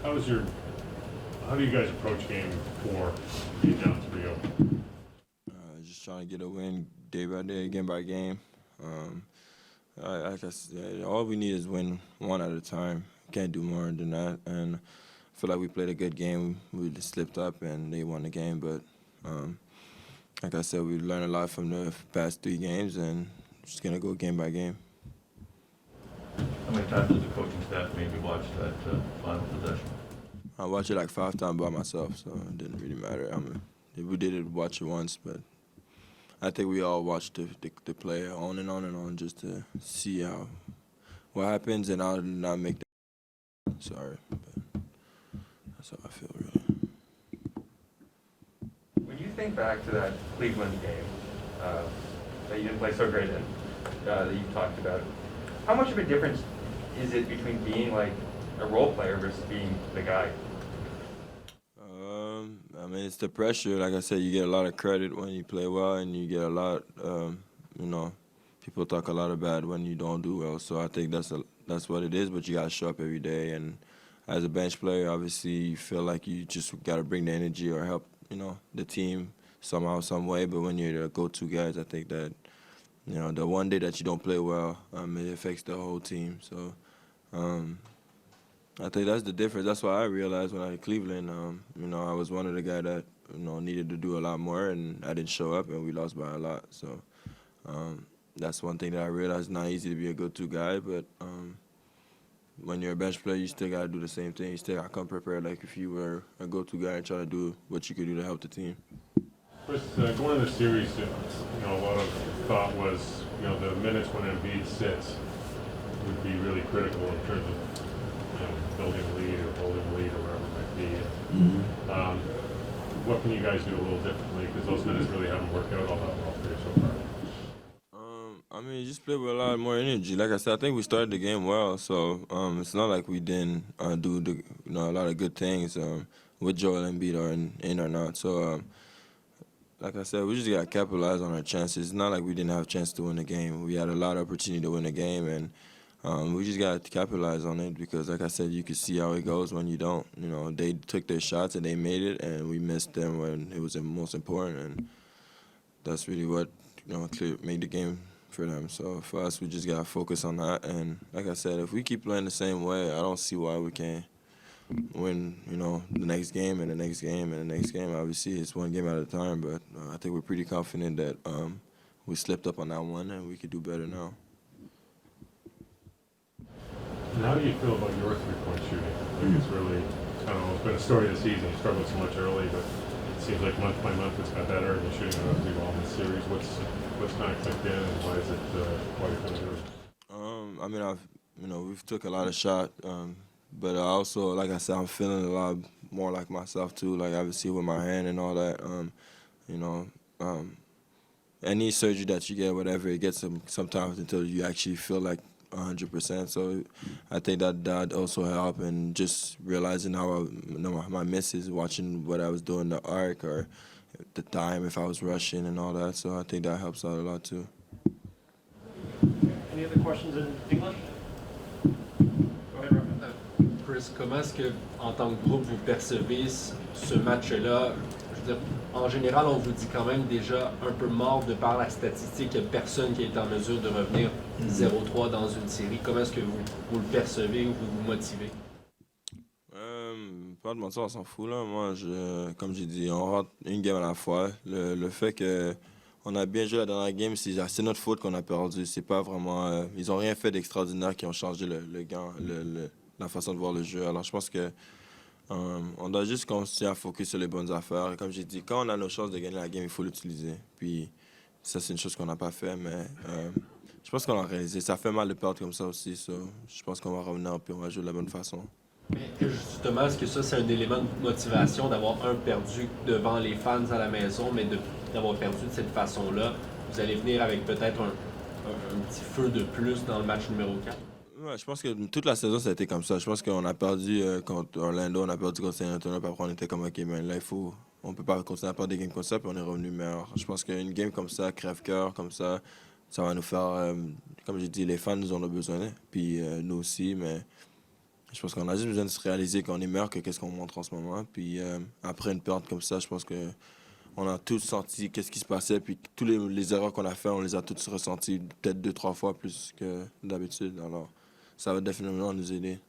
How do you guys approach game 4, being down 3-0? Just trying to get a win day by day, game by game. Um, like I said, all we need is win one at a time. Can't do more than that. And I feel like we played a good game. We just slipped up and they won the game. But like I said, we learned a lot from the past 3 games and just gonna go game by game. How many times did the coaching staff maybe watch that final possession? I watched it like 5 times by myself, so it didn't really matter. We did watch it once, but I think we all watched the play on and on and on just to see what happens, and I'll not make that. Sorry, but that's how I feel, really. When you think back to that Cleveland game that you didn't play so great in, that you talked about, how much of a difference is it between being like a role player versus being the guy? I mean, it's the pressure. Like I said, you get a lot of credit when you play well, and you get a lot, people talk a lot about when you don't do well. So I think that's what it is, but you got to show up every day. And as a bench player, obviously, you feel like you just got to bring the energy or help, the team somehow, some way. But when you're the go-to guys, I think that, the one day that you don't play well, it affects the whole team. So I think that's the difference. That's why I realized when I was in Cleveland, I was one of the guys that, needed to do a lot more, and I didn't show up, and we lost by a lot. So that's one thing that I realized. It's not easy to be a go-to guy, but when you're a bench player, you still got to do the same thing. You still got to come prepared like if you were a go-to guy and try to do what you could do to help the team. Chris, going into the series, a lot of thought was, the minutes when Embiid sits would be really critical in terms of building a lead or holding a lead or whatever it might be. What can you guys do a little differently? Because those minutes really haven't worked out all that well for you so far. Just play with a lot more energy. Like I said, I think we started the game well, so it's not like we didn't do a lot of good things with Joel Embiid or in or not. So like I said, we just got to capitalize on our chances. It's not like we didn't have a chance to win the game. We had a lot of opportunity to win the game, and we just got to capitalize on it because, like I said, you can see how it goes when you don't. They took their shots and they made it, and we missed them when it was the most important, and that's really what made the game for them. So for us, we just got to focus on that, and like I said, if we keep playing the same way, I don't see why we can't win, the next game and the next game and the next game. Obviously, it's one game at a time, but I think we're pretty confident that we slipped up on that one and we could do better now. And how do you feel about your three-point shooting? I think it's really, I don't know, it's been a story of the season. You struggled so much early, but it seems like month by month it's got better, and you're shooting it up pretty well in this series. What's kind of clicked in, and why is it, why are you kind of doing it? We've took a lot of shots, but I also, like I said, I'm feeling a lot more like myself too. Like obviously with my hand and all that, any surgery that you get, whatever, it gets sometimes until you actually feel like 100%. So I think that also helped, and just realizing how my misses, watching what I was doing, the arc or the time, if I was rushing and all that. So I think that helps out a lot too. Any other questions in English? Go ahead, Raptors. Chris, comment est-ce que, en tant que groupe, vous percevez ce match-là? Je veux dire, en général, on vous dit quand même déjà un peu mort de par la statistique. Il n'y a personne qui est en mesure de revenir 0-3 dans une série. Comment est-ce que vous le percevez ou vous vous motivez? Pas de mentir, on s'en fout là. Moi, comme j'ai dit, on rentre une game à la fois. Le fait que on a bien joué la dernière game, c'est notre faute qu'on a perdu. C'est pas vraiment. Ils ont rien fait d'extraordinaire qui ont changé la façon de voir le jeu. Alors je pense que on doit juste continuer à focus sur les bonnes affaires. Et comme j'ai dit, quand on a nos chances de gagner la game, il faut l'utiliser. Puis ça, c'est une chose qu'on n'a pas fait, mais je pense qu'on l'a réalisé. Ça fait mal de perdre comme ça aussi. Je pense qu'on va revenir et on va jouer de la bonne façon. Mais justement, est-ce que ça, c'est un élément de motivation d'avoir perdu devant les fans à la maison, mais d'avoir perdu de cette façon-là? Vous allez venir avec peut-être un petit feu de plus dans le match numéro 4? Ouais, je pense que toute la saison, ça a été comme ça. Je pense qu'on a perdu contre Orlando, on a perdu contre San Antonio, puis après on était comme, OK, mais là, on peut pas continuer à perdre des games comme ça, puis on est revenu meilleur. Je pense qu'une game comme ça, crève-cœur, comme ça va nous faire, comme j'ai dit, les fans nous en ont besoin, puis nous aussi, mais Je pense qu'on a juste besoin de se réaliser qu'on est meilleur que qu'est-ce qu'on montre en ce moment. Puis après une perte comme ça, je pense que on a tous senti qu'est-ce qui se passait. Puis tous les erreurs qu'on a fait, on les a tous ressentis peut-être 2-3 fois plus que d'habitude. Alors ça va définitivement nous aider.